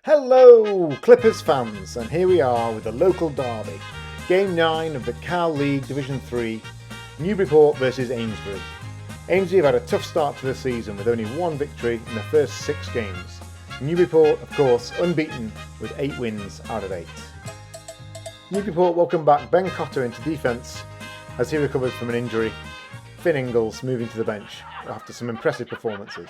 Hello Clippers fans, and here we are with the local derby. Game 9 of the Cal League Division 3, Newburyport versus Amesbury. Amesbury have had a tough start to the season with only one victory in the first 6 games. Newburyport, of course, unbeaten with 8 wins out of 8. Newburyport welcomed back Ben Cotter into defence as he recovered from an injury. Finn Ingalls moving to the bench after some impressive performances.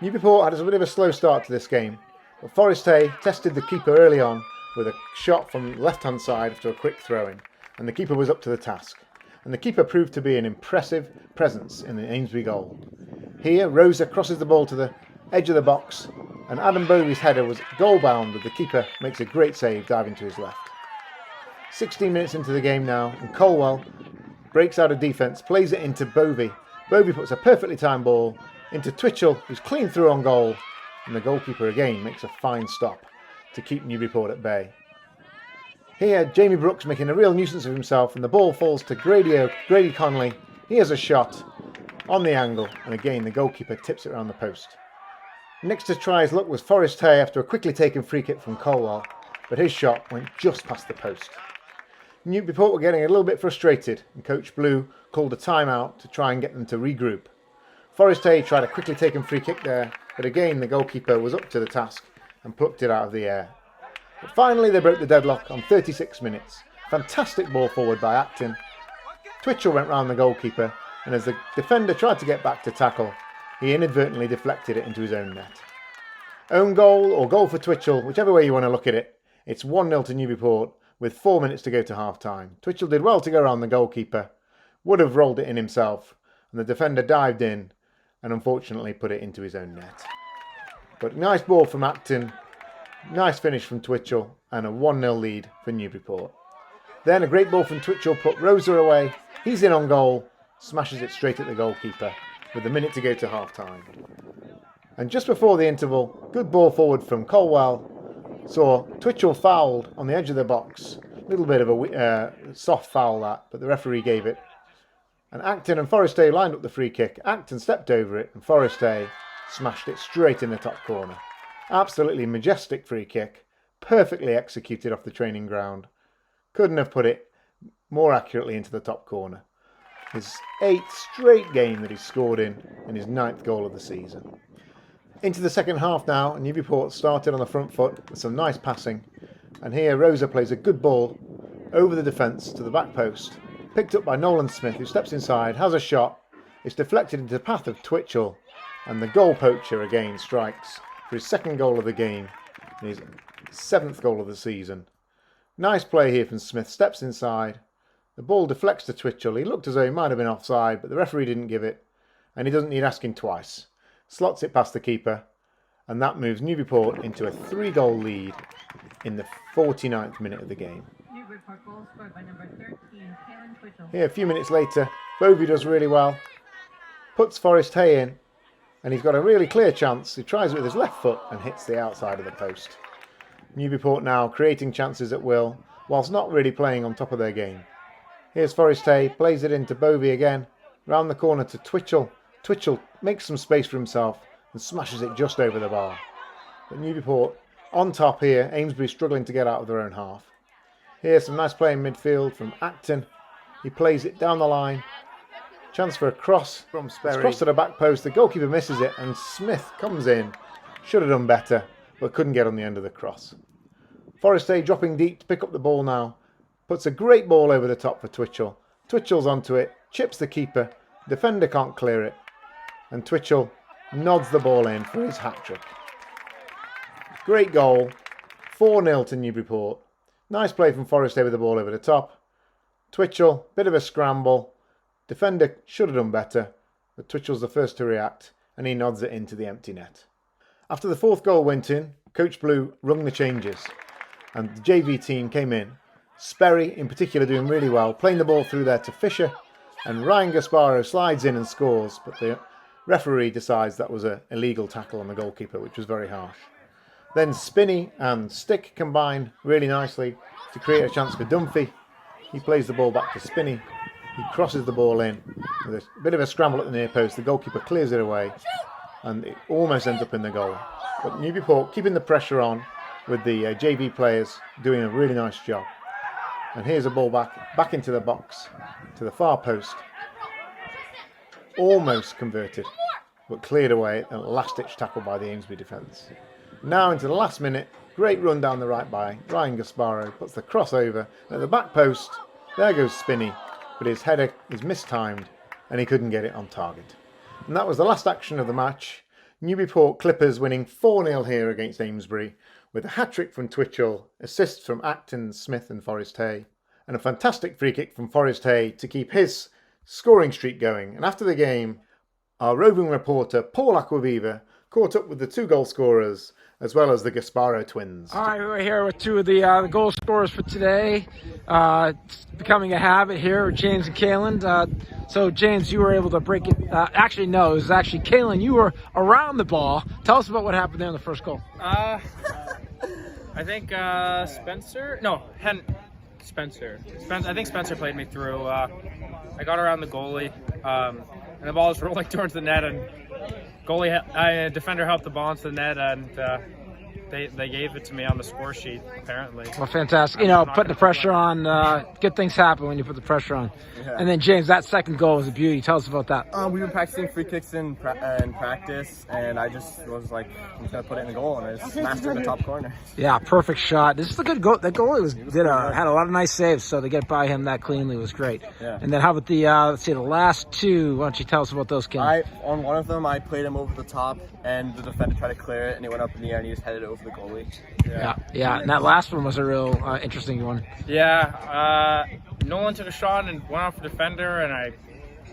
Newburyport had a bit of a slow start to this game, but Forrest Hay tested the keeper early on with a shot from the left-hand side after a quick throw-in, and the keeper was up to the task. And the keeper proved to be an impressive presence in the Amesbury goal. Here, Rosa crosses the ball to the edge of the box, and Adam Bovey's header was goal-bound, but the keeper makes a great save diving to his left. 16 minutes into the game now, and Colwell breaks out of defence, plays it into Bovey. Bovey puts a perfectly timed ball into Twitchell, who's clean through on goal, and the goalkeeper again makes a fine stop to keep Newburyport at bay. Here, Jamie Brooks making a real nuisance of himself, and the ball falls to Grady Connolly. He has a shot on the angle, and again the goalkeeper tips it around the post. Next to try his luck was Forrest Hay after a quickly taken free kick from Colwell, but his shot went just past the post. Newburyport were getting a little bit frustrated, and Coach Blue called a timeout to try and get them to regroup. Forrest Hay tried a quickly taken free kick there, but again the goalkeeper was up to the task and plucked it out of the air. But finally they broke the deadlock on 36 minutes. Fantastic ball forward by Acton. Twitchell went round the goalkeeper, and as the defender tried to get back to tackle, he inadvertently deflected it into his own net. Own goal or goal for Twitchell, whichever way you want to look at it, it's 1-0 to Newburyport with 4 minutes to go to half-time. Twitchell did well to go around the goalkeeper, would have rolled it in himself, and the defender dived in and unfortunately put it into his own net. But nice ball from Acton, nice finish from Twitchell, and a 1-0 lead for Newburyport. Then a great ball from Twitchell put Rosa away. He's in on goal, smashes it straight at the goalkeeper with a minute to go to half-time. And just before the interval, good ball forward from Colwell. Saw Twitchell fouled on the edge of the box. A little bit of a soft foul that, but the referee gave it. And Acton and Forrest Hay lined up the free kick. Acton stepped over it, and Forrest Hay smashed it straight in the top corner. Absolutely majestic free kick, perfectly executed off the training ground. Couldn't have put it more accurately into the top corner. His 8th straight game that he's scored in, and his 9th goal of the season. Into the second half now, and Newburyport started on the front foot with some nice passing. And here Rosa plays a good ball over the defence to the back post. Picked up by Nolan Smith, who steps inside, has a shot. It's deflected into the path of Twitchell, and the goal poacher again strikes for his 2nd goal of the game and his 7th goal of the season. Nice play here from Smith, steps inside. The ball deflects to Twitchell. He looked as though he might have been offside, but the referee didn't give it, and he doesn't need asking twice. Slots it past the keeper, and that moves Newburyport into a 3-goal lead in the 49th minute of the game. Goal scored by number 13, Karen Twitchell. Here, a few minutes later, Bovey does really well, puts Forrest Hay in, and he's got a really clear chance. He tries it with his left foot and hits the outside of the post. Newburyport now creating chances at will, whilst not really playing on top of their game. Here's Forrest Hay, plays it into Bovey again, round the corner to Twitchell. Twitchell makes some space for himself and smashes it just over the bar. But Newburyport on top here, Amesbury struggling to get out of their own half. Here's some nice play in midfield from Acton. He plays it down the line. Chance for a cross from Sperry. It's crossed to the back post. The goalkeeper misses it, and Smith comes in. Should have done better, but couldn't get on the end of the cross. Forrest Hay dropping deep to pick up the ball now. Puts a great ball over the top for Twitchell. Twitchell's onto it, chips the keeper. Defender can't clear it. And Twitchell nods the ball in for his hat-trick. Great goal. 4-0 to Newburyport. Nice play from Forrest Hay with the ball over the top. Twitchell, bit of a scramble. Defender should have done better, but Twitchell's the first to react, and he nods it into the empty net. After the 4th goal went in, Coach Blue rung the changes, and the JV team came in. Sperry, in particular, doing really well, playing the ball through there to Fisher, and Ryan Gasparo slides in and scores, but the referee decides that was an illegal tackle on the goalkeeper, which was very harsh. Then Spinney and Stick combine really nicely to create a chance for Dunphy. He plays the ball back to Spinney. He crosses the ball in with a bit of a scramble at the near post. The goalkeeper clears it away, and it almost ends up in the goal. But Newburyport keeping the pressure on, with the JV players doing a really nice job. And here's a ball back into the box, to the far post. Almost converted, but cleared away, a last-ditch tackle by the Amesbury defence. Now into the last minute, great run down the right by Ryan Gasparo, puts the crossover at the back post. There goes Spinney, but his header is mistimed and he couldn't get it on target. And that was the last action of the match. Newburyport Clippers winning 4-0 here against Amesbury, with a hat-trick from Twitchell, assists from Acton, Smith and Forrest Hay, and a fantastic free kick from Forrest Hay to keep his scoring streak going. And after the game, our roving reporter Paul Aquaviva caught up with the 2 goal scorers as well as the Gasparo twins. All right, we're here with 2 of the goal scorers for today. It's becoming a habit here with James and Kalen. So James, you were able to break it. Actually, no, it was actually Kalen. You were around the ball. Tell us about what happened there in the first goal. I think Spencer. I think Spencer played me through. I got around the goalie, and the ball was rolling towards the net, and defender helped the ball into the net, and they gave it to me on the score sheet, apparently. Well, fantastic. Putting the pressure on, good things happen when you put the pressure on. Yeah. And then, James, that second goal was a beauty. Tell us about that. We've been practicing free kicks in practice, and I just was like, I'm just going to put it in the goal, and I just smashed it in the top corner. Yeah, perfect shot. This is a good goal. That goalie had a lot of nice saves, so to get by him that cleanly was great. Yeah. And then how about the last 2? Why don't you tell us about those, Kim? On one of them, I played him over the top, and the defender tried to clear it, and he went up in the air, and he just headed it over the goalie. Yeah. And that last one was a real interesting one. Yeah, Nolan took a shot and went off the defender, and I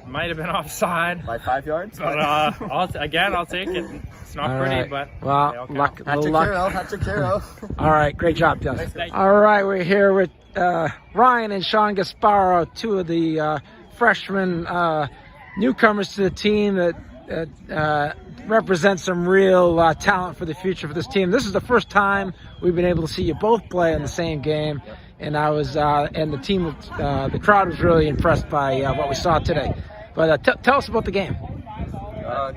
might have been offside by 5 yards. But I'll take it. It's not pretty, but well, luck. Hat-trick hero. All right, great job, Justin. All right, we're here with Ryan and Sean Gasparo, 2 of the freshmen newcomers to the team that represent some real talent for the future for this team. This is the first time we've been able to see you both play in the same game, and and the team, the crowd was really impressed by what we saw today. But tell us about the game.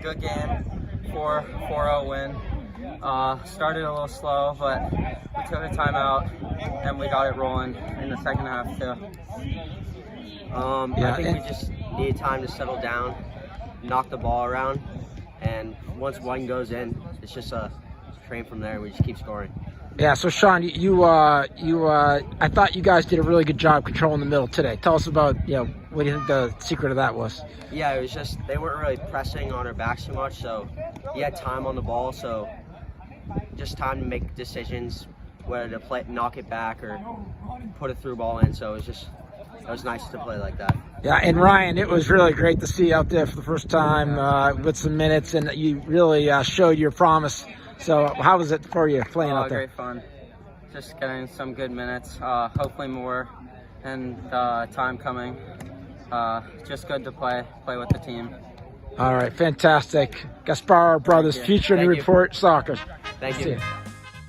Good game, 4-0 win. Started a little slow, but we took a timeout and we got it rolling in the second half too. I think we just need time to settle down, knock the ball around, and once one goes in, it's just a train from there. We just keep scoring. Yeah. So Sean, I thought you guys did a really good job controlling the middle today. Tell us about what do you think the secret of that was? Yeah, it was just they weren't really pressing on our backs too much, so he had time on the ball, so just time to make decisions whether to knock it back or put a through ball in. So it was nice to play like that. Yeah, and Ryan, it was really great to see you out there for the first time with some minutes, and you really showed your promise. So how was it for you playing out there? Great fun. Just getting some good minutes, hopefully more, and time coming. Just good to play with the team. All right, fantastic. Gasparo Brothers, future Newburyport soccer. Thank you.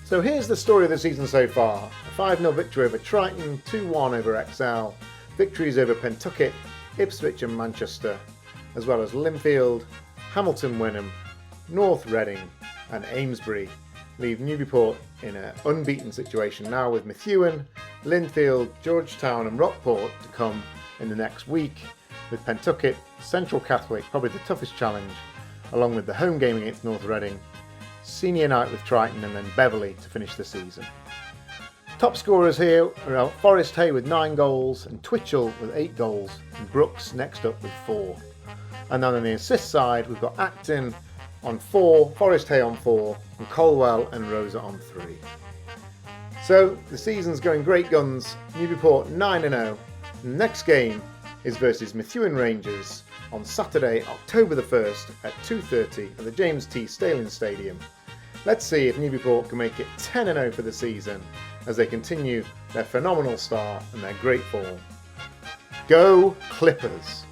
So here's the story of the season so far. A 5-0 victory over Triton, 2-1 over XL, victories over Pentucket, Ipswich and Manchester, as well as Linfield, Hamilton Wenham, North Reading and Amesbury leave Newburyport in an unbeaten situation now, with Methuen, Linfield, Georgetown and Rockport to come in the next week, with Pentucket, Central Catholic probably the toughest challenge, along with the home game against North Reading, senior night with Triton and then Beverley to finish the season. Top scorers here are Forrest Hay with 9 goals and Twitchell with 8 goals, and Brooks next up with 4. And then on the assist side we've got Acton on 4, Forrest Hay on 4 and Colwell and Rosa on 3. So the season's going great guns. Newburyport 9-0. The next game is versus Methuen Rangers on Saturday, October the 1st at 2:30 at the James T. Stehlin Stadium. Let's see if Newburyport can make it 10-0 for the season as they continue their phenomenal start and their great form. Go Clippers!